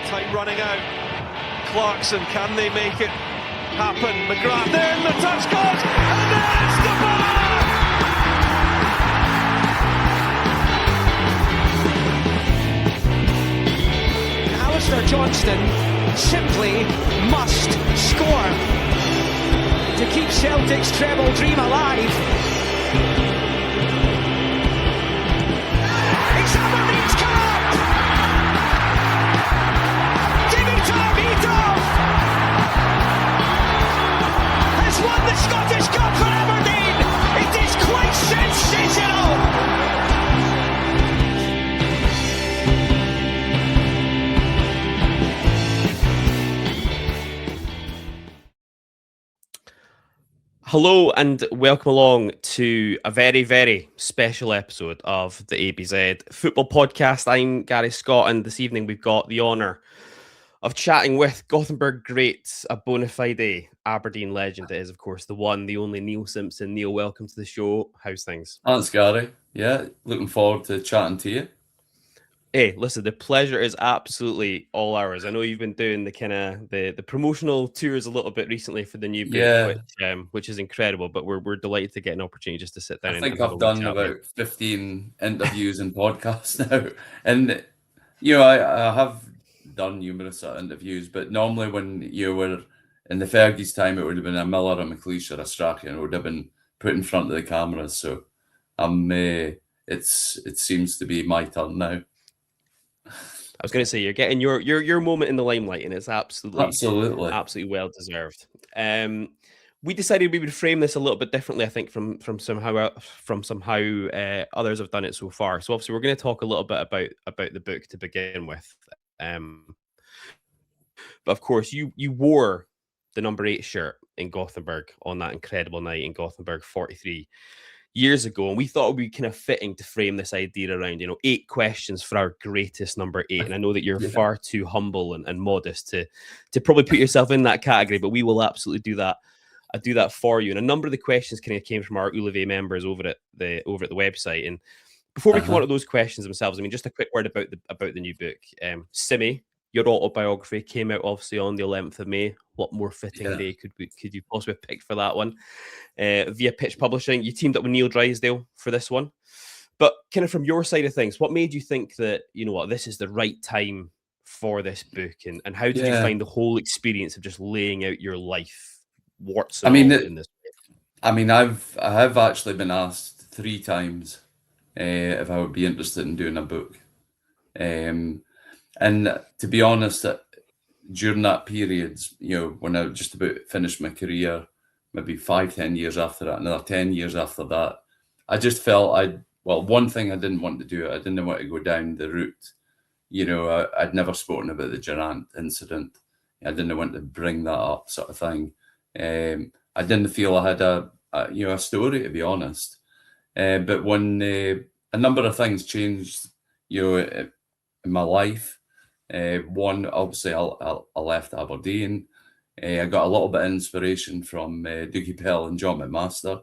Time running out. Clarkson, can they make it happen? McGrath in, the touch goes, and there's the bar! Alistair Johnston simply must score to keep Celtic's treble dream alive. It's Aberdeen's cup! Has won the Scottish Cup for Aberdeen. It is quite sensational. Hello and welcome along to a very, very special episode of the ABZ Football Podcast. I'm Gary Scott, and this evening we've got the honour of chatting with Gothenburg Great, a bona-fide Aberdeen legend. It is, of course, the one, the only Neil Simpson. Neil, welcome to the show. How's things? Thanks, Gary. Yeah, looking forward to chatting to you. Hey, listen, the pleasure is absolutely all ours. I know you've been doing the kind of the promotional tours a little bit recently for the new book, which is incredible. But we're delighted to get an opportunity just to sit down. I think I've done about 15 interviews and podcasts now, and I have done numerous interviews. But normally, when you were in the Fergie's time, it would have been a Miller, a McLeish, or a Strachan, and it would have been put in front of the cameras. So it seems to be my turn now. I was going to say you're getting your moment in the limelight, and it's absolutely well deserved. We decided we would frame this a little bit differently, I think, from somehow others have done it so far. So obviously, we're going to talk a little bit about the book to begin with. But of course, you wore the number 8 shirt in Gothenburg on that incredible night in Gothenburg 43 years ago, and we thought it would be kind of fitting to frame this idea around 8 questions for our greatest number 8. And I know that you're far too humble and modest to probably put yourself in that category, but we will absolutely do that. I do that for you. And a number of the questions kind of came from our Ulive members over at the website. And before we come on to those questions themselves, I mean, just a quick word about the new book. Simmy, your autobiography came out obviously on the 11th of May. What more fitting day could you possibly pick for that one? Via Pitch Publishing, you teamed up with Neil Drysdale for this one. But kind of from your side of things, what made you think that, this is the right time for this book? And how did you find the whole experience of just laying out your life, warts and all in this book? I mean, I have actually been asked 3 times if I would be interested in doing a book. And to be honest, during that period, when I just about finished my career, maybe 5-10 years after that, another 10 years after that, I just felt one thing I didn't want to do, I didn't want to go down the route. I'd never spoken about the Durant incident. I didn't want to bring that up, sort of thing. I didn't feel I had a story, to be honest. But when a number of things changed, in my life. One, obviously, I left Aberdeen. I got a little bit of inspiration from Dougie Pell and John McMaster,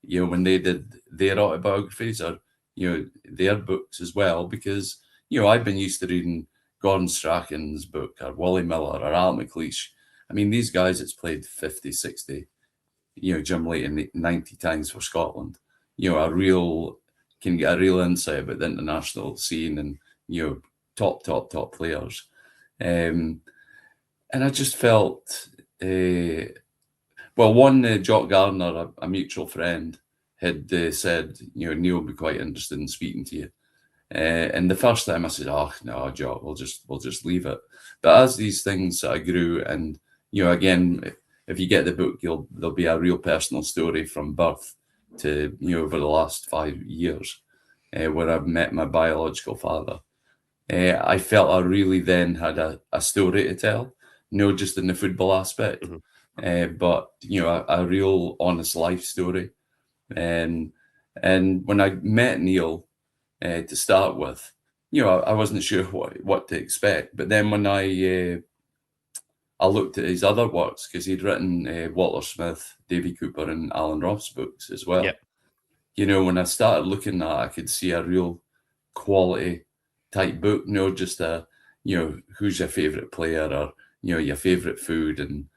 when they did their autobiographies or, their books as well, because, I've been used to reading Gordon Strachan's book or Wally Miller or Al McLeish. I mean, these guys, it's played 50, 60, Jim Leighton 90 times for Scotland. Can get a real insight about the international scene and, top players. And I just felt, Jock Gardner, a mutual friend, had said, Neil would be quite interested in speaking to you. And the first time I said, oh, no, Jock, we'll just leave it. But as these things grew and, again, if you get the book, there'll be a real personal story from birth to, over the last 5 years, where I've met my biological father. I felt I really then had a story to tell, not just in the football aspect, but, a real honest life story. And when I met Neil to start with, I wasn't sure what to expect. But then when I looked at his other works, because he'd written Walter Smith, Davy Cooper and Alan Ross books as well. Yep. When I started looking at it, I could see a real quality type book, just a who's your favourite player, or your favourite food, and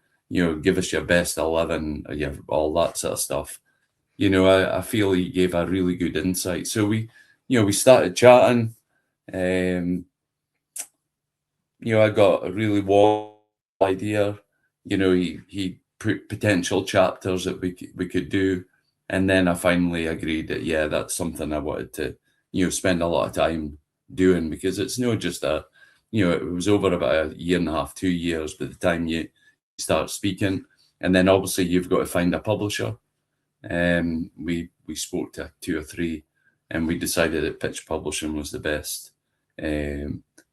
give us your best 11, or all that sort of stuff. I feel he gave a really good insight. So we started chatting. I got a really warm idea. He put potential chapters that we could do, and then I finally agreed that that's something I wanted to spend a lot of time doing, because it's not just it was over about a year and a half, 2 years by the time you start speaking, and then obviously you've got to find a publisher. We spoke to 2 or 3, and we decided that Pitch Publishing was the best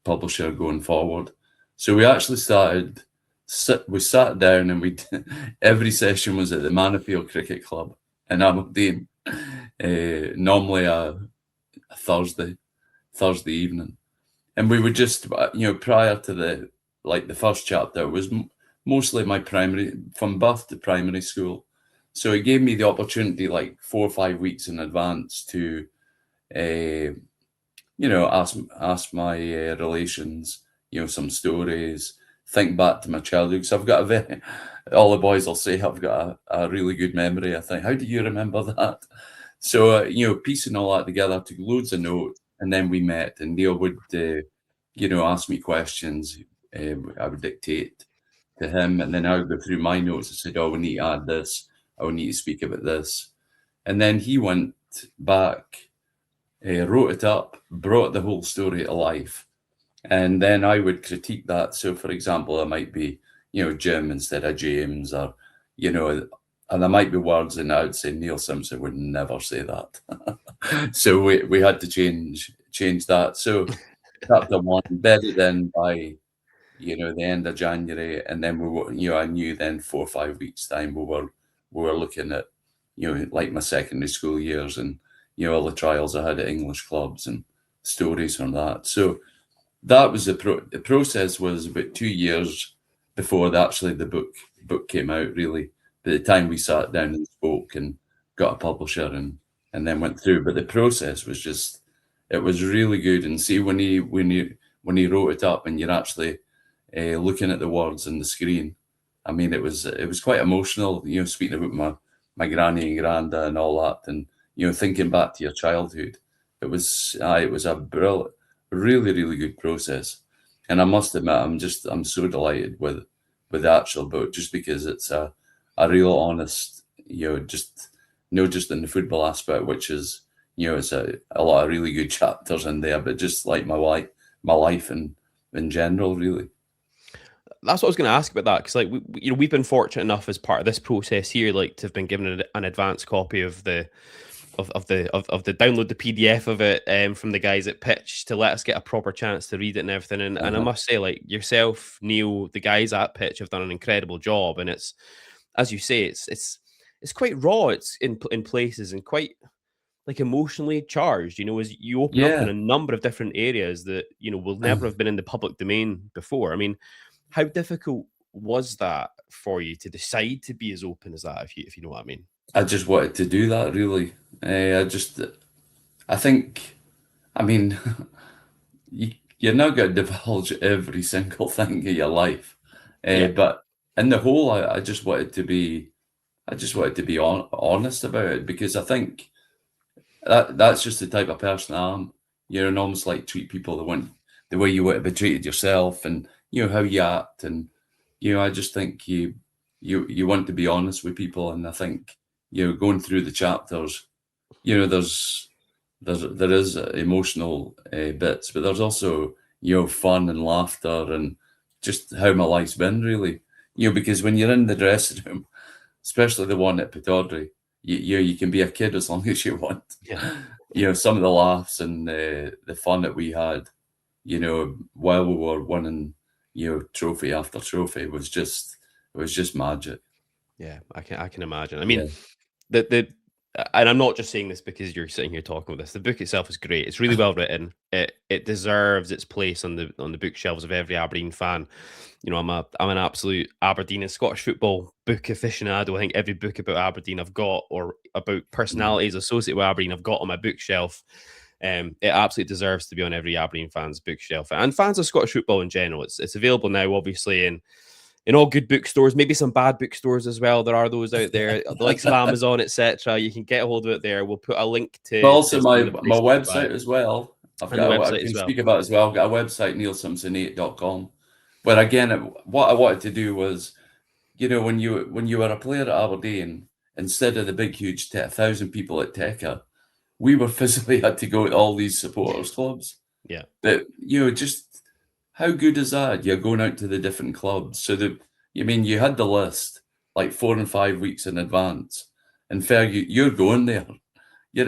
publisher going forward. So we actually we sat down, and every session was at the Manifield Cricket Club in Aberdeen, normally a Thursday evening. And we would just, prior to the first chapter was mostly my primary, from birth to primary school. So it gave me the opportunity, like 4 or 5 weeks in advance, to, ask my relations, some stories, think back to my childhood. Because I've got all the boys will say I've got a really good memory. I think, how do you remember that? So, piecing all that together, I took loads of notes, and then we met, and Neil would, ask me questions. I would dictate to him, and then I would go through my notes and said, we need to add this. I would need to speak about this. And then he went back, wrote it up, brought the whole story to life. And then I would critique that. So, for example, there might be, Jim instead of James, or, and there might be words, and I would say Neil Simpson would never say that. So we had to change that. So chapter 1 bedded in by, the end of January, and then we were, I knew then 4 or 5 weeks time we were looking at, like my secondary school years, and all the trials I had at English clubs and stories from that. So that was the process. Was about 2 years before the book came out, really. By the time we sat down and spoke and got a publisher and then went through, but the process was just, it was really good. And see, when he wrote it up, and you're actually looking at the words on the screen, I mean, it was quite emotional. Speaking about my granny and granda and all that, and thinking back to your childhood. It was a brilliant, really, really good process. And I must admit, I'm so delighted with the actual book, just because it's a real honest, just in the football aspect, which is, it's a lot of really good chapters in there, but just like my life in general, really. That's what I was going to ask about that, because we've been fortunate enough as part of this process here, like, to have been given an advance copy of the download the PDF of it from the guys at Pitch, to let us get a proper chance to read it and everything. And I must say, like, yourself, Neil, the guys at Pitch have done an incredible job, and it's, as you say, it's quite raw. It's in places, and quite, like, emotionally charged, as you open up in a number of different areas that will never have been in the public domain before. I mean, how difficult was that for you to decide to be as open as that, if you know what I mean? I just wanted to do that, really. I think, I mean, you're not going to divulge every single thing of your life, but in the whole, I just wanted to be honest about it, because I think that's just the type of person I am. You're an almost like treat people the way you want to be treated yourself, and how you act, and I just think you want to be honest with people. And I think going through the chapters, there is emotional bits, but there's also fun and laughter, and just how my life's been, really. Because when you're in the dressing room, especially the one at Pittodrie, you can be a kid as long as you want. Some of the laughs and the fun that we had, while we were winning, trophy after trophy, was just magic. Yeah, I can imagine. I mean, and I'm not just saying this because you're sitting here talking about this. The book itself is great. It's really well written. It deserves its place on the bookshelves of every Aberdeen fan. I'm an absolute Aberdeen and Scottish football book aficionado. I think every book about Aberdeen I've got, or about personalities associated with Aberdeen, I've got on my bookshelf. It absolutely deserves to be on every Aberdeen fan's bookshelf and fans of Scottish football in general. It's available now, obviously, in all good bookstores, maybe some bad bookstores as well. There are those out there, the likes of Amazon, etc. You can get a hold of it there. We'll put a link to But also some of my the my places to buy website it. as well. And the I website can as well. speak about as well. I've got a website, neilsimpson8.com, where again, what I wanted to do was, when you were a player at Aberdeen, instead of the big huge 1,000 people at Tekka, we were physically had to go to all these supporters clubs. Yeah. But just how good is that? You're going out to the different clubs. So you had the list like 4 and 5 weeks in advance, and you're going there.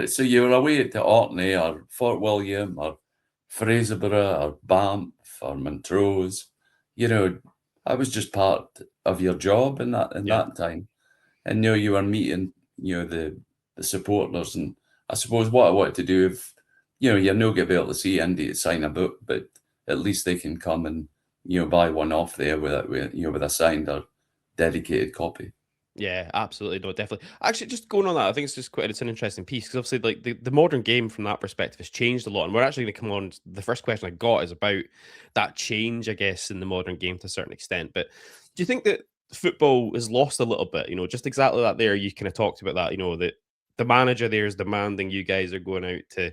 So you were away to Orkney or Fort William or Fraserburgh or Banff or Montrose. I was just part of your job in that time. And you were meeting, the supporters. And I suppose what I wanted to do, if you're not going to be able to see Indy to sign a book, but at least they can come and buy one off there with a signed or dedicated copy. Yeah, absolutely. No, definitely. Actually, just going on that, I think it's an interesting piece because obviously, like the modern game from that perspective has changed a lot. And we're actually going to come on. The first question I got is about that change, I guess, in the modern game to a certain extent. But do you think that football is lost a little bit? Just exactly that there. You kind of talked about that, that the manager there is demanding you guys are going out to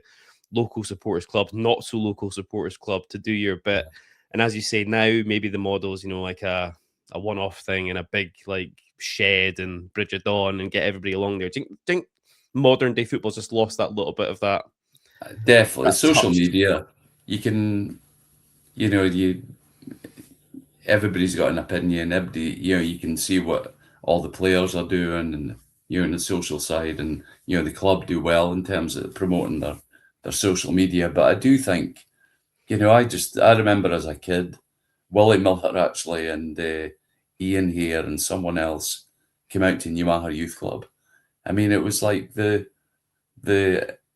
local supporters clubs, not so local supporters club to do your bit. And as you say, now maybe the model is, like a one-off thing in a big like shed and Bridge of Dawn and get everybody along there. Do you think modern day football's just lost that little bit of that? Definitely. That Social touch? media, you can, everybody's got an opinion. Everybody, you can see what all the players are doing, and in the social side, and the club do well in terms of promoting their social media. But I do think, I remember as a kid, Willie Miller actually and Ian here and someone else came out to Newmaha Youth Club. I mean, it was like the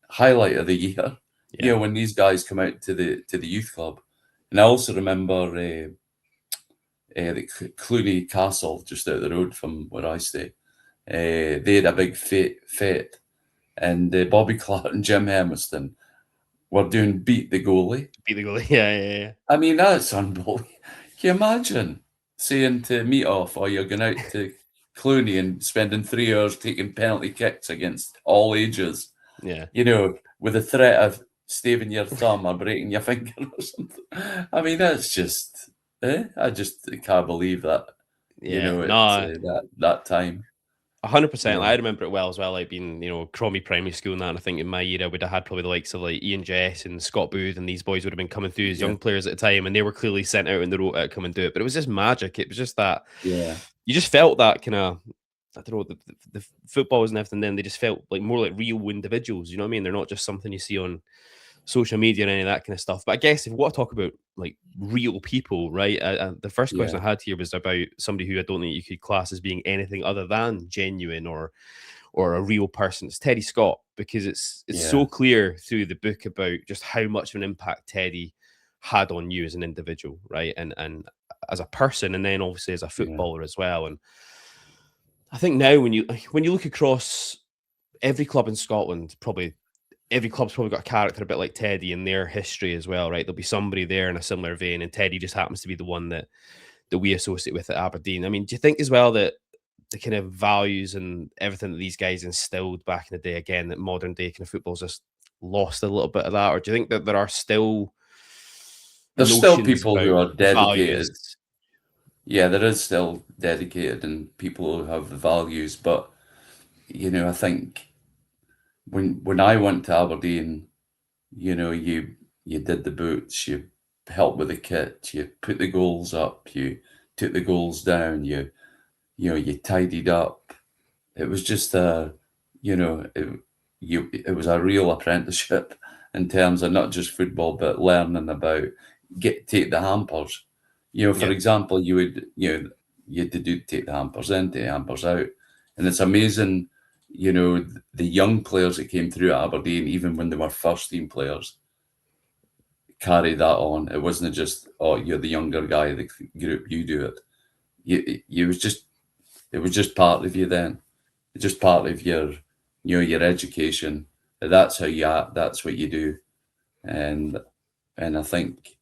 highlight of the year. When these guys come out to the youth club. And I also remember the Clooney Castle just out the road from where I stay. They had a big fete, and Bobby Clark and Jim Hermiston were doing Beat the Goalie. Beat the Goalie, yeah. I mean, that's unbelievable. Can you imagine saying to meet off, or you're going out to Clooney and spending 3 hours taking penalty kicks against all ages? Yeah. With the threat of staving your thumb or breaking your finger or something. I mean, that's just, I just can't believe that. That time. 100%. I remember it well as well. Like being, Cromie Primary School and that. And I think in my era, we'd have had probably the likes of like Ian Jess and Scott Booth, and these boys would have been coming through as young players at the time, and they were clearly sent out in the road to come and do it. But it was just magic. It was just that. Yeah. You just felt that kind of, I don't know, the footballs and everything. Then they just felt like more like real individuals. You know what I mean? They're not just something you see on social media and any of that kind of stuff. But I guess if we want to talk about like real people, right? The first question I had here was about somebody who I don't think you could class as being anything other than genuine or a real person. It's Teddy Scott, because it's so clear through the book about just how much of an impact Teddy had on you as an individual, right? And as a person, and then obviously as a footballer as well. And I think now when you look across every club in Scotland, every club's probably got a character a bit like Teddy in their history as well, right? There'll be somebody there in a similar vein, and Teddy just happens to be the one that we associate with at Aberdeen. I mean, do you think as well that the kind of values and everything that these guys instilled back in the day, again, that modern day kind of football's just lost a little bit of that? Or do you think that there are still people who are dedicated? Values? Yeah, there is still dedicated and people who have the values, but I think when I went to Aberdeen, you did the boots, you helped with the kit, you put the goals up, you took the goals down, you tidied up. It was just it was a real apprenticeship in terms of not just football, but learning about take the hampers. For example, you had to take the hampers in, take the hampers out, and it's amazing. The young players that came through at Aberdeen, even when they were first team players, carried that on. It wasn't just, oh, you're the younger guy of the group, you do it. It was just part of you then. It's just part of your education. That's how you act. That's what you do. and I think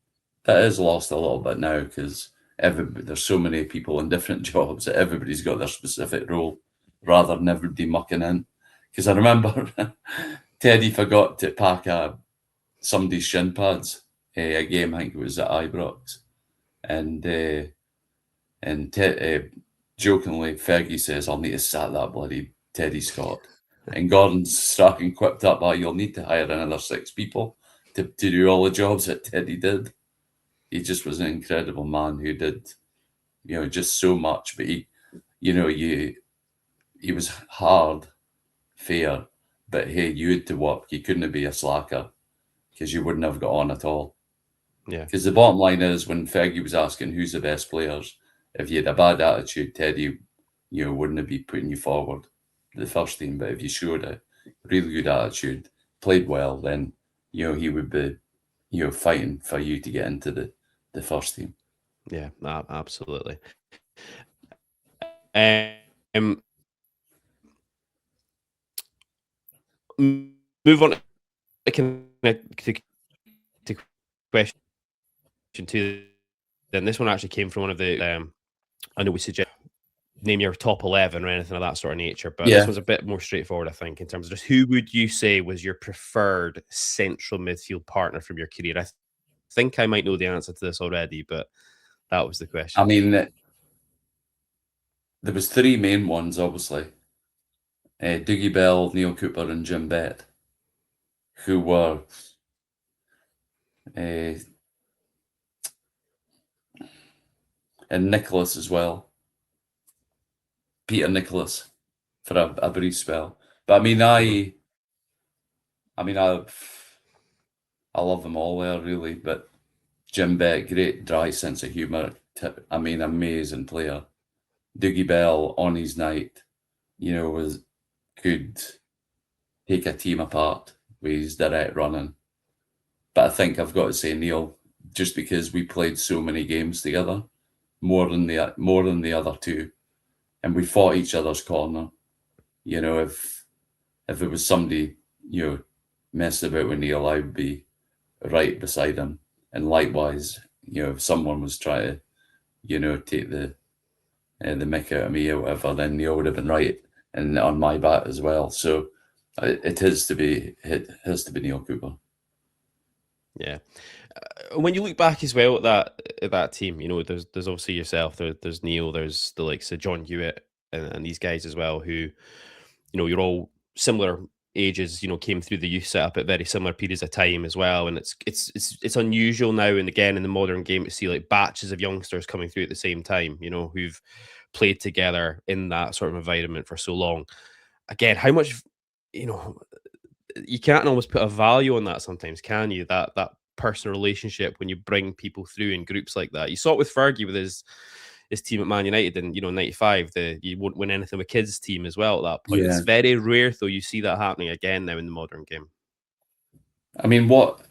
that is lost a little bit now because there's so many people in different jobs that everybody's got their specific role rather than everybody mucking in. Because I remember Teddy forgot to pack somebody's shin pads a game, I think it was at Ibrox, and jokingly Fergie says, "I'll need to sack that bloody Teddy Scott," and Gordon Strachan quipped up, "You'll need to hire another 6 people to do all the jobs that Teddy did." He just was an incredible man who did, just so much. But he was hard, fair, but hey, you had to work. You couldn't be a slacker because you wouldn't have got on at all. Yeah. Because the bottom line is, when Fergie was asking who's the best players, if you had a bad attitude, Teddy, wouldn't have been putting you forward to the first team. But if you showed a really good attitude, played well, then he would be fighting for you to get into the first team. Yeah, absolutely. Move on to question 2. Then this one actually came from one of the I know we suggest name your top 11 or anything of that sort of nature, but this one's a bit more straightforward, I think, in terms of just who would you say was your preferred central midfield partner from your career? I think I might know the answer to this already, but that was the question. I mean, there was 3 main ones, obviously. Dougie Bell, Neil Cooper and Jim Bett, who were and Nicholas as well. Peter Nicholas for a brief spell. But I mean, I love them all there, really. But Jim Bett, great dry sense of humour. Amazing player. Dougie Bell on his night, could take a team apart with his direct running. But I think I've got to say Neil, just because we played so many games together, more than the other 2, and we fought each other's corner. If there was somebody messed about with Neil, I would be right beside him, and likewise, if someone was trying to take the mick out of me or whatever, then Neil would have been right and on my back as well. So it has to be Neil Cooper. Yeah. When you look back as well at that team, there's obviously yourself, there's Neil, there's the likes of John Hewitt and these guys as well, who, you're all similar ages, came through the youth setup at very similar periods of time as well. And it's unusual now and again in the modern game to see like batches of youngsters coming through at the same time, who've played together in that sort of environment for so long. Again, how much, you can't almost put a value on that sometimes, can you? That personal relationship when you bring people through in groups like that. You saw it with Fergie with his team at Man United in 95. You wouldn't win anything with kids' team as well at that point. It's very rare though you see that happening again now in the modern game. I mean, what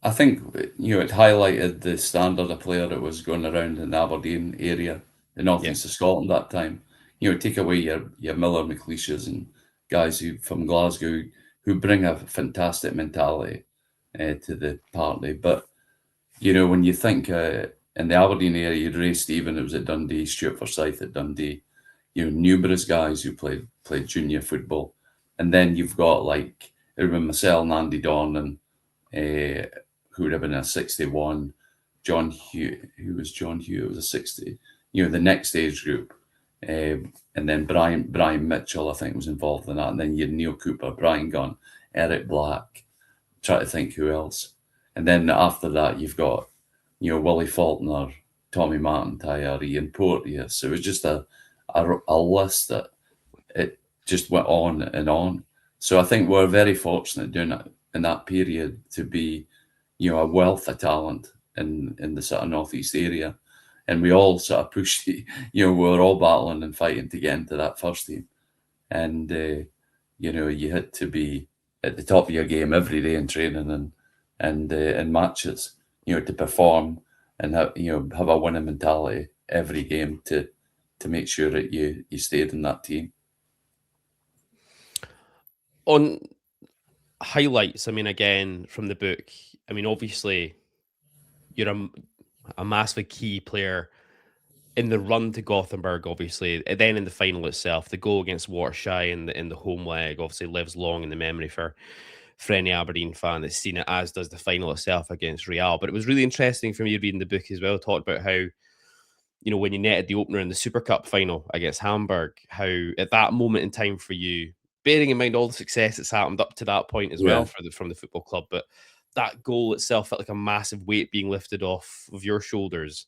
I think it highlighted the standard of player that was going around in the Aberdeen area, the northeast of Scotland that time. Take away your Miller McLeishes and guys from Glasgow who bring a fantastic mentality to the party. But when you think in the Aberdeen area, you'd Ray Stephen, it was at Dundee, Stuart Forsyth at Dundee, numerous guys who played junior football. And then you've got like Marcel and Andy Dornan, who would have been a 61, John Hugh, who was John Hugh, it was a 60, the next age group. And then Brian Mitchell, I think, was involved in that. And then you had Neil Cooper, Brian Gunn, Eric Black, try to think who else. And then after that, you've got, Willie Faulkner, Tommy McIntyre, Ian Porteous. So it was just a list that it just went on and on. So I think we're very fortunate doing it in that period to be, a wealth of talent in the sort of northeast area. And we all sort of pushed, we were all battling and fighting to get into that first team. And, you had to be at the top of your game every day in training and in matches, to perform and have a winning mentality every game to make sure that you stayed in that team. On highlights, I mean, again, from the book, I mean, obviously, you're a massively key player in the run to Gothenburg, obviously, and then in the final itself. The goal against Watershire in the home leg obviously lives long in the memory for any Aberdeen fan that's seen it, as does the final itself against Real. But it was really interesting for me reading the book as well, talked about how, when you netted the opener in the Super Cup final against Hamburg, how at that moment in time for you, bearing in mind all the success that's happened up to that point as well Yeah. from the football club, but that goal itself felt like a massive weight being lifted off of your shoulders.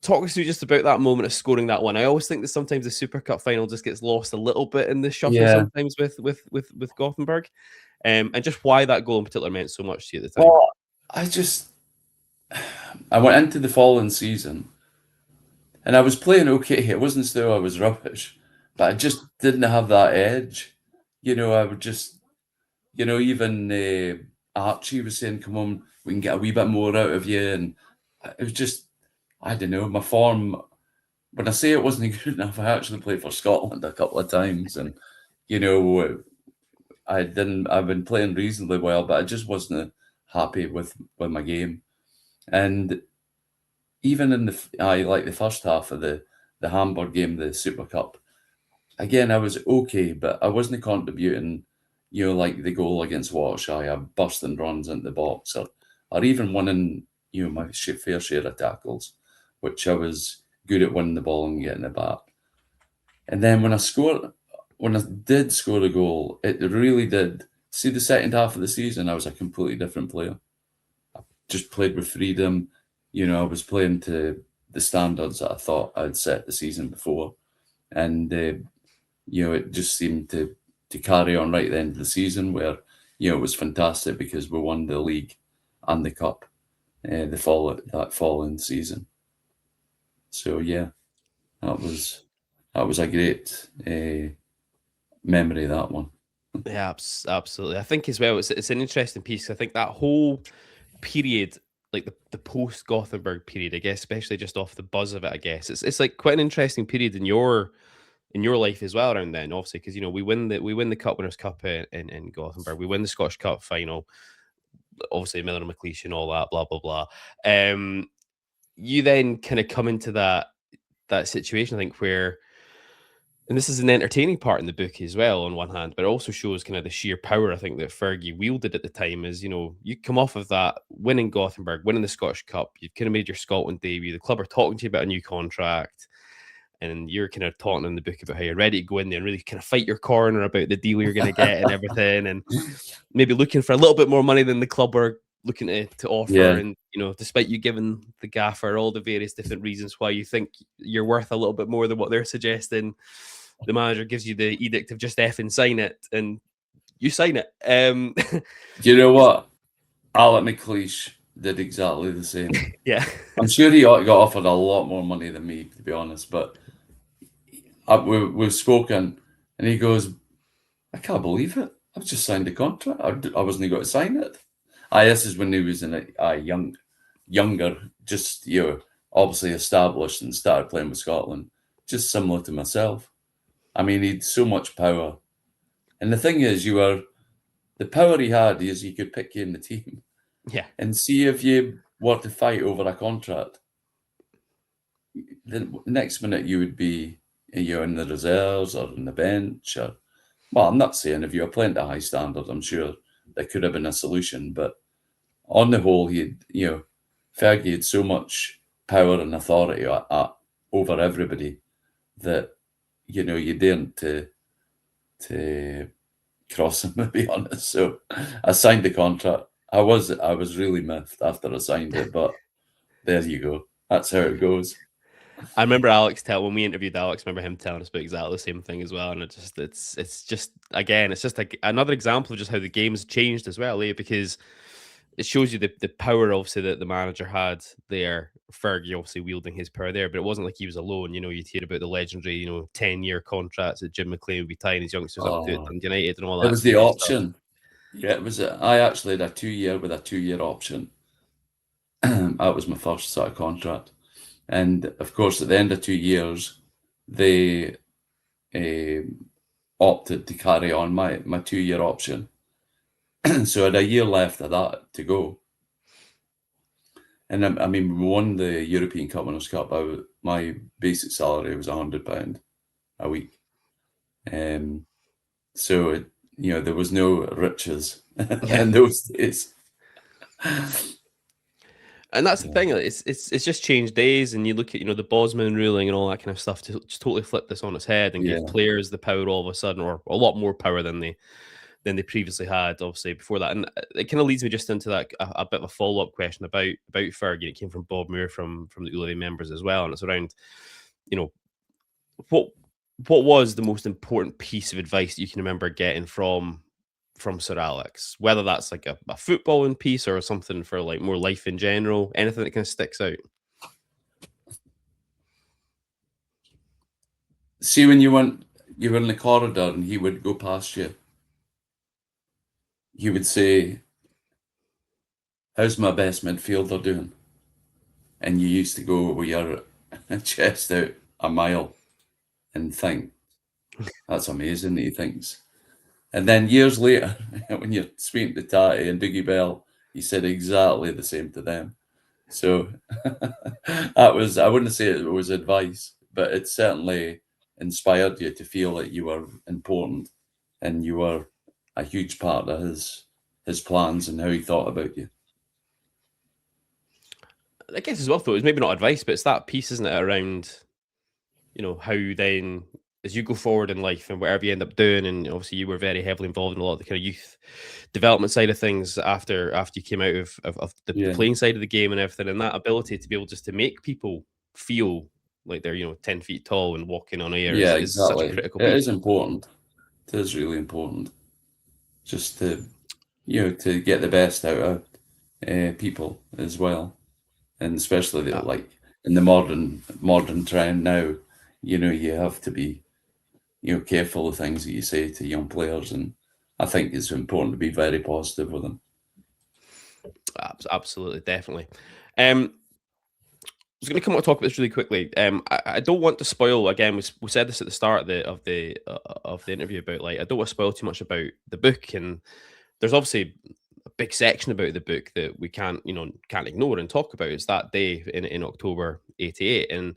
Talk us through just about that moment of scoring that one. I always think that sometimes the Super Cup final just gets lost a little bit in the shuffle Yeah. sometimes with Gothenburg, and just why that goal in particular meant so much to you at the time. Well, I went into the following season and I was playing okay. It wasn't as though I was rubbish, but I just didn't have that edge. I would just, even Archie was saying, come on, we can get a wee bit more out of you. And it was just, I don't know, my form. When I say it wasn't good enough, I actually played for Scotland a couple of times. And, I've been playing reasonably well, but I just wasn't happy with my game. And even in the first half of the Hamburg game, the Super Cup, again, I was okay, but I wasn't contributing, like the goal against Watershire, busting runs into the box, or even winning, my fair share of tackles, which I was good at winning the ball and getting it back. And then when I did score a goal, it really did. See, the second half of the season, I was a completely different player. I just played with freedom. I was playing to the standards that I thought I'd set the season before. And, it just seemed to carry on right at the end of the season where, it was fantastic because we won the league and the cup that following season. So, yeah, that was a great memory, that one. Yeah, absolutely. I think as well, it's an interesting piece. I think that whole period, like the post Gothenburg period, I guess, especially just off the buzz of it, I guess it's like quite an interesting period in your life as well around then, obviously, because we win the Cup Winners' Cup in Gothenburg, we win the Scottish Cup final, obviously Miller and McLeish and all that, blah blah blah. You then kind of come into that situation, I think, where, and this is an entertaining part in the book as well, on one hand, but it also shows kind of the sheer power, I think, that Fergie wielded at the time. Is, you come off of that, winning Gothenburg, winning the Scottish Cup, you've kind of made your Scotland debut, the club are talking to you about a new contract, and you're kind of talking in the book about how you're ready to go in there and really kind of fight your corner about the deal you're going to get and everything, and maybe looking for a little bit more money than the club are looking to offer. Yeah. And, despite you giving the gaffer all the various different reasons why you think you're worth a little bit more than what they're suggesting, the manager gives you the edict of just effing sign it, and you sign it. Do you know what? Alec McLeish did exactly the same. Yeah. I'm sure he got offered a lot more money than me, to be honest, but we've spoken, and he goes, I can't believe it. I've just signed a contract. I wasn't going to sign it. This is when he was in a younger, just, obviously established and started playing with Scotland, just similar to myself. I mean, he had so much power. And the thing is, the power he had is he could pick you in the team. Yeah. And see if you were to fight over a contract. The next minute you would be, in the reserves or in the bench. Well, I'm not saying if you were playing to high standard, I'm sure there could have been a solution. But on the whole, Fergie had so much power and authority over everybody that, you daren't to cross him, to be honest. So I signed the contract. I was really miffed after I signed it, but there you go. That's how it goes. I remember when we interviewed Alex, I remember him telling us about exactly the same thing as well. And it's just again, it's just like another example of just how the game's changed as well, because it shows you the power, obviously, that the manager had there. Fergie obviously wielding his power there, but it wasn't like he was alone. You'd hear about the legendary, 10-year contracts that Jim McLean would be tying his youngsters up to at Dundee United and all that. It was the option. Yeah, it was. I actually had a 2-year with a 2-year option. That was my first sort of contract. And of course, at the end of 2 years, they opted to carry on my 2-year option. So I had a year left of that to go. And I mean, we won the European Cup Winners' Cup. My basic salary was £100 a week. So there was no riches in those days. And that's the thing. It's just changed days, and you look at the Bosman ruling and all that kind of stuff to just totally flip this on its head and give players the power all of a sudden, or a lot more power than they previously had, obviously before that. And it kind of leads me just into that a bit of a follow up question about Fergie. It came from Bob Moore from the ULA members as well, and it's around what was the most important piece of advice that you can remember getting from Sir Alex, whether that's like a footballing piece or something for like more life in general, anything that kind of sticks out. See, when you were in the corridor and he would go past you, he would say, "How's my best midfielder doing?" And you used to go with your chest out a mile and think, "That's amazing," he thinks. And then years later, when you're speaking to Tatty and Dougie Bell, he said exactly the same to them. So that was, I wouldn't say it was advice, but it certainly inspired you to feel that you were important and you were a huge part of his plans and how he thought about you. I guess as well, though, it's maybe not advice, but it's that piece, isn't it, around, how then, as you go forward in life and whatever you end up doing, and obviously you were very heavily involved in a lot of the kind of youth development side of things after you came out of the playing side of the game and everything, and that ability to be able just to make people feel like they're 10 feet tall and walking on air is such a critical piece. It is important. It is really important just to to get the best out of people as well, and especially like in the modern trend now, you have to be careful of things that you say to young players, and I think it's important to be very positive with them. Absolutely, definitely. I was going to come on and talk about this really quickly. I don't want to spoil. Again, we said this at the start of the interview about, like, I don't want to spoil too much about the book, and there's obviously a big section about the book that we can't ignore and talk about. It's that day in October '88, and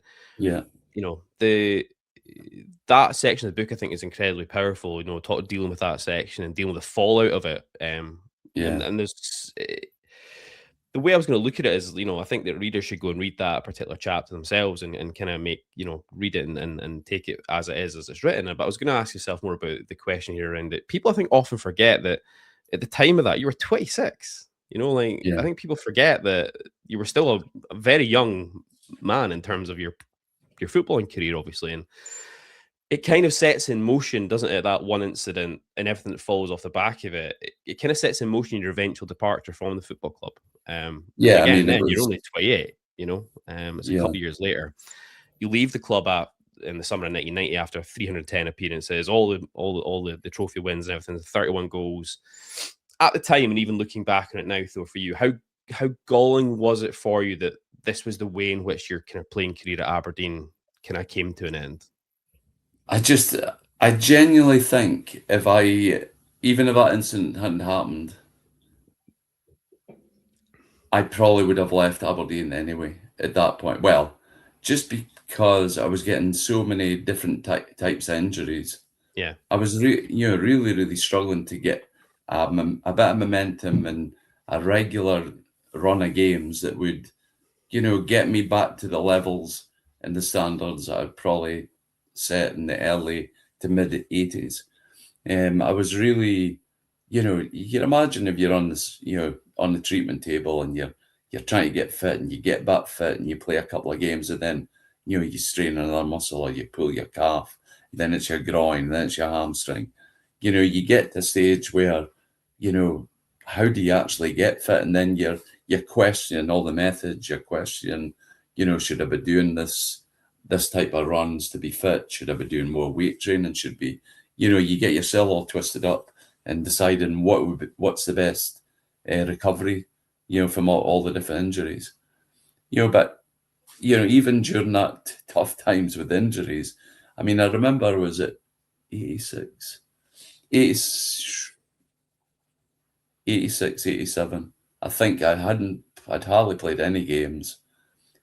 that section of the book, I think, is incredibly powerful. Dealing with that section and dealing with the fallout of it. And there's the way I was going to look at it is, I think that readers should go and read that particular chapter themselves and kind of make, read it and take it as it is, as it's written. But I was going to ask yourself more about the question here around it. People, I think, often forget that at the time of that, you were 26. I think people forget that you were still a very young man in terms of your footballing career, obviously. And it kind of sets in motion, doesn't it, that one incident and everything that follows off the back of it. It kind of sets in motion your eventual departure from the football club. Again, I mean, you're only 28, it's a couple of years later. You leave the club in the summer of 1990 after 310 appearances, all the trophy wins and everything, 31 goals. At the time, and even looking back on it now, though, for you, how galling was it for you that this was the way in which your kind of playing career at Aberdeen kind of came to an end? I genuinely think even if that incident hadn't happened, I probably would have left Aberdeen anyway at that point. Well, just because I was getting so many different types of injuries. Yeah, I was really struggling to get a bit of momentum and a regular run of games that would get me back to the levels and the standards that I'd probably set in the early to mid 80s. I was really, you can imagine if you're on this, on the treatment table and you're trying to get fit and you get back fit and you play a couple of games and then, you strain another muscle or you pull your calf, then it's your groin, then it's your hamstring. You get to a stage where, how do you actually get fit? And then you're questioning all the methods, you're questioning, should I be doing this type of runs to be fit? Should I be doing more weight training? Should be, you get yourself all twisted up and deciding what's the best recovery, from all the different injuries. But, even during that tough times with injuries, I mean, I remember, was it 86? 86, 87. I think I'd hardly played any games.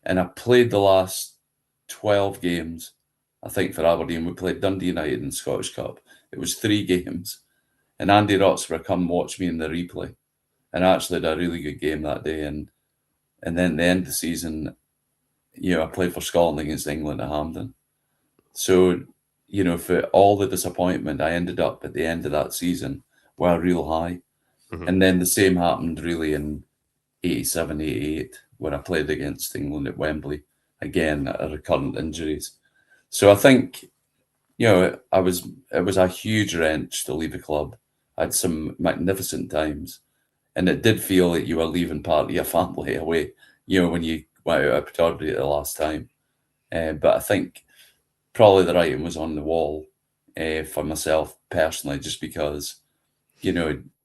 And I played the last 12 games, I think, for Aberdeen. We played Dundee United in Scottish Cup. It was 3 games. And Andy Rotsburgh come watch me in the replay. And I actually had a really good game that day. And then at the end of the season, I played for Scotland against England at Hampden. So, for all the disappointment, I ended up at the end of that season with a real high. Mhm. And then the same happened really in 87, 88, where I played against England at Wembley, again, recurrent injuries. So I think, it was a huge wrench to leave the club. I had some magnificent times, and it did feel like you were leaving part of your family away, when you went out of Pittodrie the last time. But I think probably the writing was on the wall for myself personally, just because,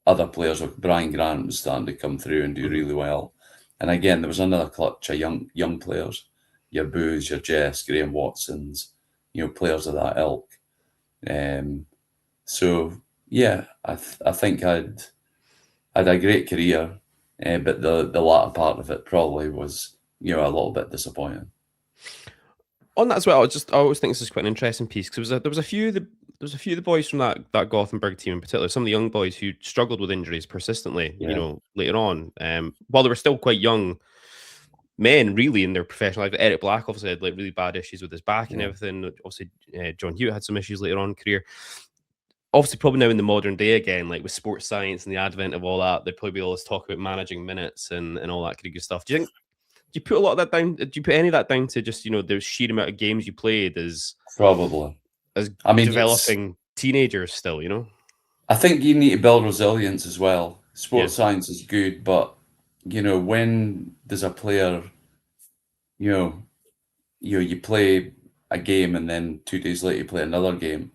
other players like Brian Grant was starting to come through and do really well. And again, there was another clutch of young players, your Boos, your Jess, Graham Watsons, players of that ilk. So yeah, I think I'd a great career, but the latter part of it probably was a little bit disappointing. On that as well, I always think this is quite an interesting piece because there was a few of the boys from that Gothenburg team in particular, some of the young boys who struggled with injuries persistently, later on, while they were still quite young men, really, in their professional life. Eric Black obviously had like really bad issues with his back and everything. Obviously, John Hewitt had some issues later on in career. Obviously, probably now in the modern day again, like with sports science and the advent of all that, there'd probably be all this talk about managing minutes and all that kind of good stuff. Do you put a lot of that down? Do you put any of that down to just the sheer amount of games you played as probably developing teenagers still? I think you need to build resilience as well. Sports science is good, but when there's a player, you play a game and then 2 days later you play another game,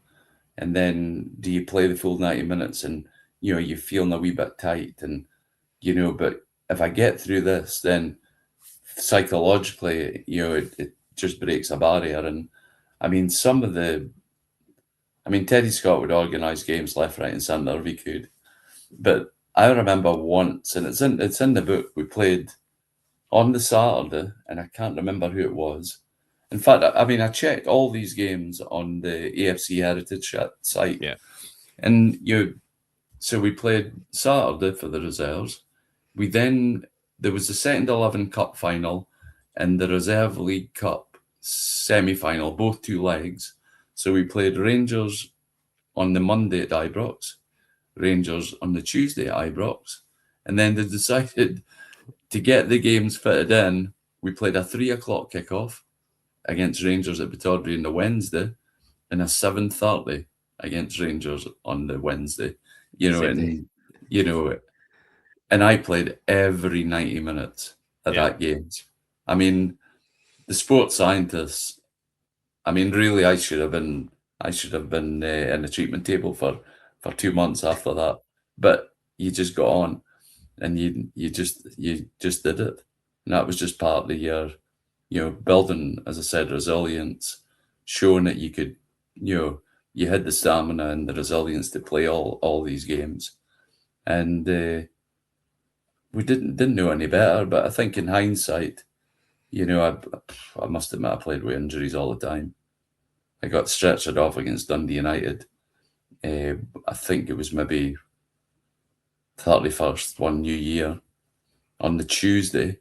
and then do you play the full 90 minutes and you're feeling a wee bit tight, and but if I get through this, then psychologically, it just breaks a barrier. And I mean, Teddy Scott would organise games left, right, and centre if he could. But I remember once, and it's in the book, we played on the Saturday, and I can't remember who it was. In fact, I checked all these games on the AFC Heritage site. Yeah. And so we played Saturday for the reserves. There was the second 11 cup final and the Reserve League Cup semi-final, both 2 legs. So we played Rangers on the Monday at Ibrox, Rangers on the Tuesday at Ibrox, and then they decided to get the games fitted in. We played a 3 o'clock kickoff against Rangers at Pittodrie on the Wednesday, and a 7:30 against Rangers on the Wednesday. And I played every 90 minutes of that games. The sports scientists. Really, I should have been in the treatment table for 2 months after that. But you just got on, and you just did it, and that was just part of your building, as I said, resilience, showing that you could you had the stamina and the resilience to play all these games, and we didn't know any better. But I think in hindsight, I must admit I played with injuries all the time. I got stretchered off against Dundee United. I think it was maybe 31st, one New Year, on the Tuesday.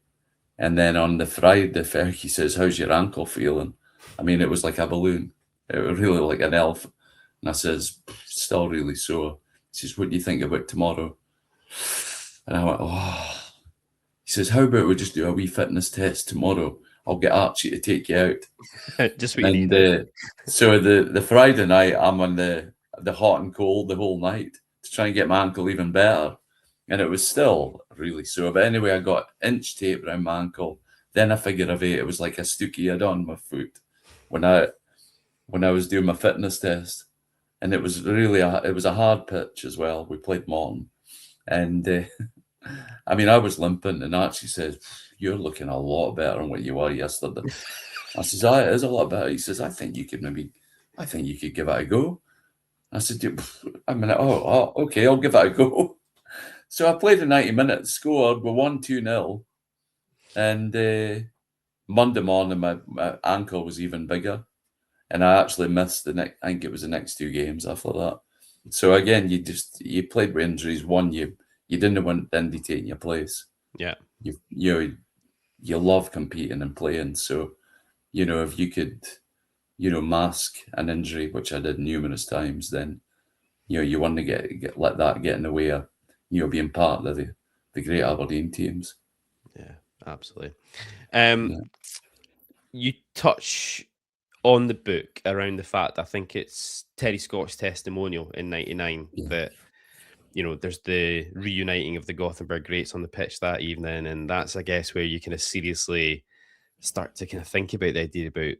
And then on the Friday, Fergie says, "How's your ankle feeling?" It was like a balloon. It was really like an elf. And I says, "Still really sore." He says, "What do you think about tomorrow?" And I went, "Oh." He says, "How about we just do a wee fitness test tomorrow? I'll get Archie to take you out." Just what you need. So the Friday night, I'm on the hot and cold the whole night to try and get my ankle even better. And it was still really sore. But anyway, I got inch tape around my ankle. Then a figure of 8. It was like a stookie had on my foot when I was doing my fitness test. And it was really it was a hard pitch as well. We played Morton. And I was limping, and Archie said, "You're looking a lot better than what you were yesterday." I says, "It is a lot better." He says, I think you could give it a go." I said, okay, I'll give it a go." So I played in 90 minutes, scored, we won 2-0. And Monday morning, my ankle was even bigger. And I actually missed I think it was the next 2 games after that. So again, you played with injuries. One, you didn't want Indy taking your place. Yeah. You love competing and playing. So, if you could, mask an injury, which I did numerous times, then, you want to let that get in the way of, being part of the great Aberdeen teams. Yeah, absolutely. Yeah. You touch on the book around the fact, I think it's Terry Scott's testimonial in 99 that, there's the reuniting of the Gothenburg Greats on the pitch that evening. And that's, I guess, where you kind of seriously start to kind of think about the idea about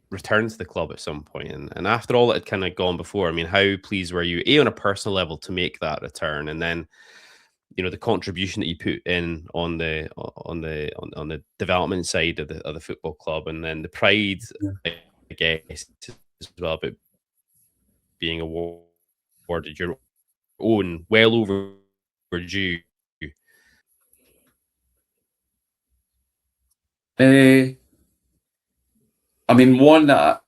return to the club at some point. And after all that had kind of gone before, I mean, how pleased were you, on a personal level, to make that return? And then, the contribution that you put in on the development side of the football club, and then the pride, I guess, as well, about being awarded your own well overdue. I mean, one, I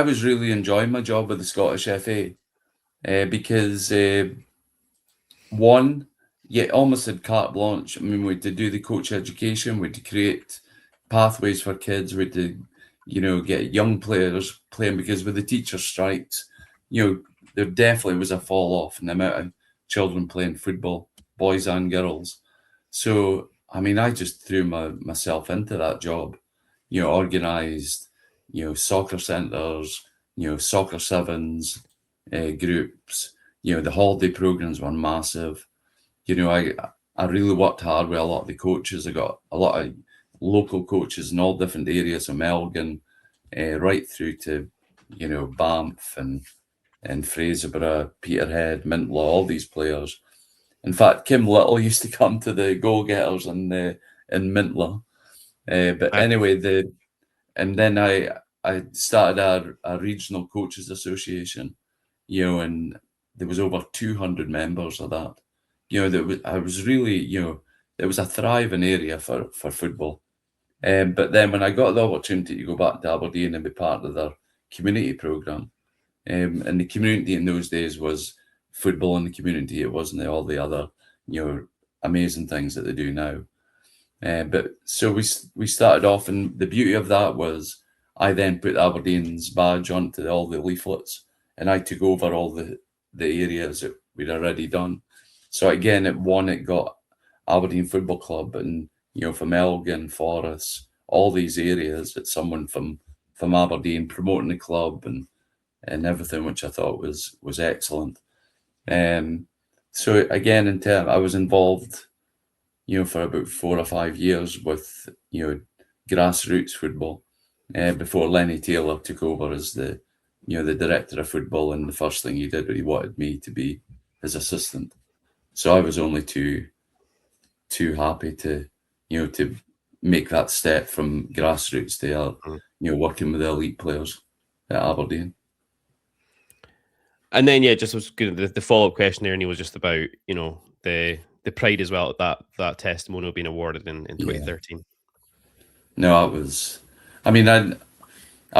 was really enjoying my job with the Scottish FA because one, you almost had carte blanche. I mean, we had to do the coach education, we had to create pathways for kids, we had to, get young players playing, because with the teacher strikes, there definitely was a fall off in the amount of children playing football, boys and girls. So, I mean, I just threw myself into that job, organised, soccer centres, soccer sevens, groups. The holiday programs were massive. I really worked hard with a lot of the coaches. I got a lot of local coaches in all different areas of Melbourne, right through to, Banff and Fraserburgh, Peterhead, Mintlaw, all these players. In fact, Kim Little used to come to the goal-getters in Mintlaw. But anyway, and then I started a regional coaches association, and there was over 200 members of that. I was really, it was a thriving area for football. But then when I got the opportunity to go back to Aberdeen and be part of their community programme, and the community in those days was football in the community. It wasn't all the other, amazing things that they do now. But so we started off, and the beauty of that was I then put Aberdeen's badge onto all the leaflets, and I took over all the areas that we'd already done. So again, it got Aberdeen Football Club, and from Elgin, Forest, all these areas, it's someone from Aberdeen promoting the club and everything, which I thought was excellent. So again, I was involved, for about 4 or 5 years with, grassroots football, before Lenny Taylor took over as the director of football. And the first thing he did was he wanted me to be his assistant. So I was only too happy to, to make that step from grassroots to, working with the elite players at Aberdeen. And then, just was good. The follow-up question there, Neil, was just about, the pride as well, that testimonial being awarded in 2013. No, I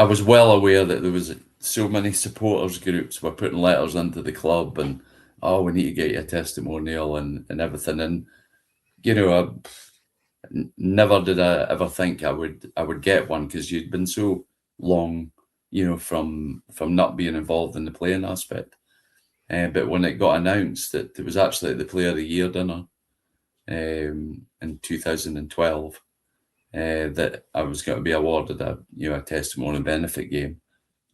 was well aware that there was so many supporters groups were putting letters into the club and, we need to get you a testimonial and everything. And, never did I ever think I would get one, because you'd been so long, from not being involved in the playing aspect. But when it got announced that it was actually at the Player of the Year dinner in 2012, that I was going to be awarded a testimonial benefit game.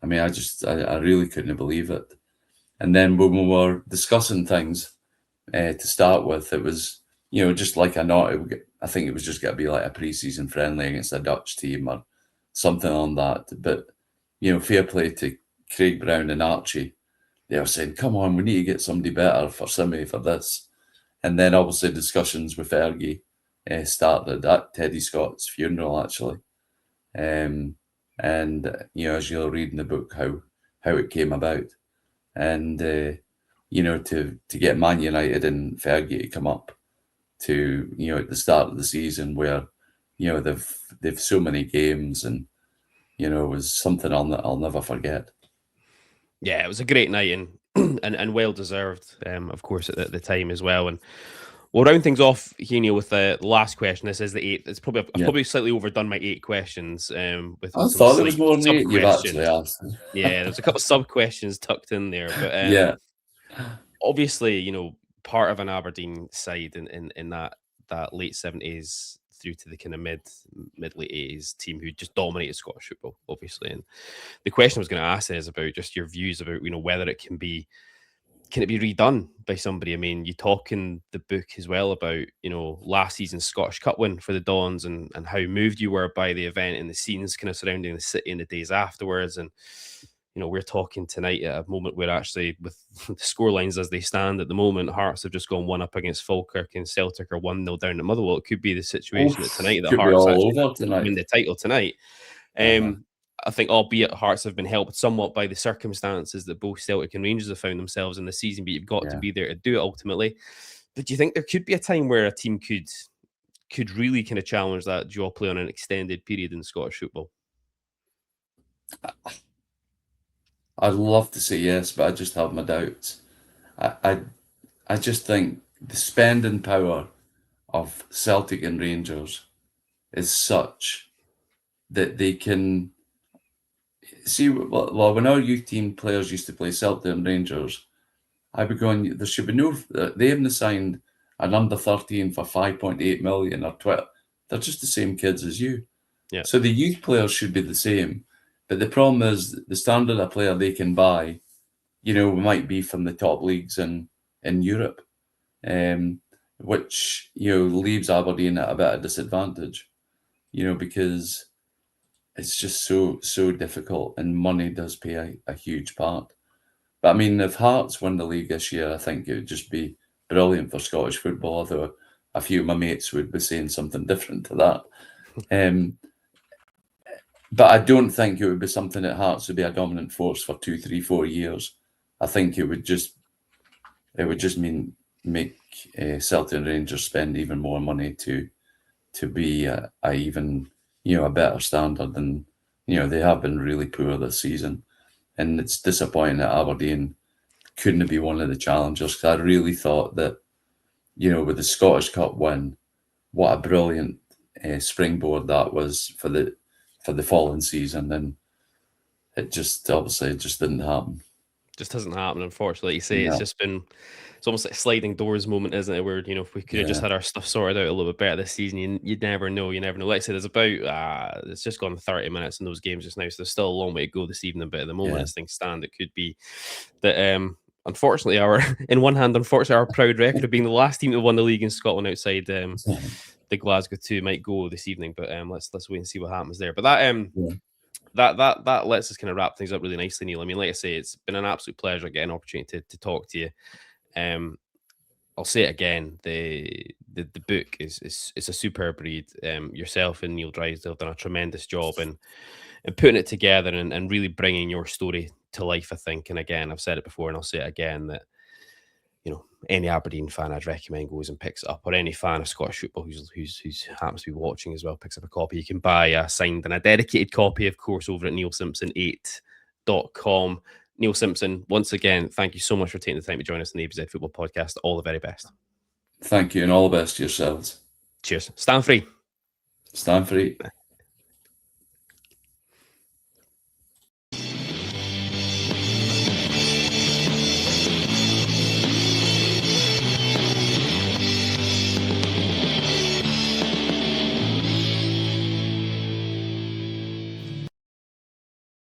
I mean, I really couldn't believe it. And then when we were discussing things to start with, it was, just like I think it was just going to be like a pre-season friendly against a Dutch team or something on that. But, fair play to Craig Brown and Archie. They were saying, come on, we need to get somebody better for Simmy for this. And then obviously discussions with Fergie started at Teddy Scott's funeral, actually. And, as you'll read in the book, how it came about. And to get Man United and Fergie to come up to, at the start of the season where, they've so many games, and, it was something I'll never forget. Yeah, it was a great night, and well deserved, of course, at the time as well. And we'll round things off, Heaney, with the last question. This is the 8th. It's probably I've probably slightly overdone my 8 questions. With I some thought there was more than 8 you've sub-questions. actually asked. Yeah, there's a couple of sub questions tucked in there, but Yeah. obviously, part of an Aberdeen side in that late 70s through to the kind of mid late 80s team who just dominated Scottish football, obviously. And the question I was going to ask is about just your views about whether it can it be redone by somebody. I mean, you talk in the book as well about last season's Scottish Cup win for the Dons and how moved you were by the event and the scenes kind of surrounding the city in the days afterwards. And we're talking tonight at a moment where actually, with the scorelines as they stand at the moment, Hearts have just gone 1-up against Falkirk and Celtic are 1-0 down at Motherwell. It could be the situation tonight that Hearts actually win the title tonight. I think, albeit Hearts have been helped somewhat by the circumstances that both Celtic and Rangers have found themselves in the season, but you've got to be there to do it ultimately. But do you think there could be a time where a team could really kind of challenge that duopoly on an extended period in Scottish football? I'd love to say yes, but I just have my doubts. I just think the spending power of Celtic and Rangers is such that they can see. Well, when our youth team players used to play Celtic and Rangers, I would go, there should be no. They haven't signed an under 13 for 5.8 million or 12. They're just the same kids as you. Yeah. So the youth players should be the same. But the problem is the standard of player they can buy, might be from the top leagues in Europe, which, leaves Aberdeen at a bit of disadvantage, because it's just so difficult, and money does play a huge part. But I mean, if Hearts win the league this year, I think it would just be brilliant for Scottish football, although a few of my mates would be saying something different to that. But I don't think it would be something that Hearts would be a dominant force for 2, 3, 4 years. I think it would just mean make Celtic and Rangers spend even more money to be a even a better standard. And they have been really poor this season, and it's disappointing that Aberdeen couldn't be one of the challengers, because I really thought that with the Scottish Cup win, what a brilliant springboard that was for the following season, and it just didn't happen. Just hasn't happened, unfortunately. You say it's almost like a sliding doors moment, isn't it? Where if we could have just had our stuff sorted out a little bit better this season, you'd never know. You never know. Like I said, there's about it's just gone 30 minutes in those games just now, so there's still a long way to go this evening. But at the moment, as things stand, it could be that unfortunately our proud record of being the last team to won the league in Scotland outside the Glasgow 2 might go this evening, but let's wait and see what happens there. But that lets us kind of wrap things up really nicely, Neil. I mean, like I say, it's been an absolute pleasure getting an opportunity to talk to you. I'll say it again: the book is a superb read. Yourself and Neil Drysdale have done a tremendous job in putting it together and really bringing your story to life, I think. And again, I've said it before, and I'll say it again, that any Aberdeen fan I'd recommend goes and picks it up, or any fan of Scottish football who's happens to be watching as well picks up a copy. You can buy a signed and a dedicated copy, of course, over at neilsimpson8.com. Neil Simpson, once again, thank you so much for taking the time to join us in the ABZ Football Podcast. All the very best. Thank you, and all the best to yourselves. Cheers. Stand free. Stand free.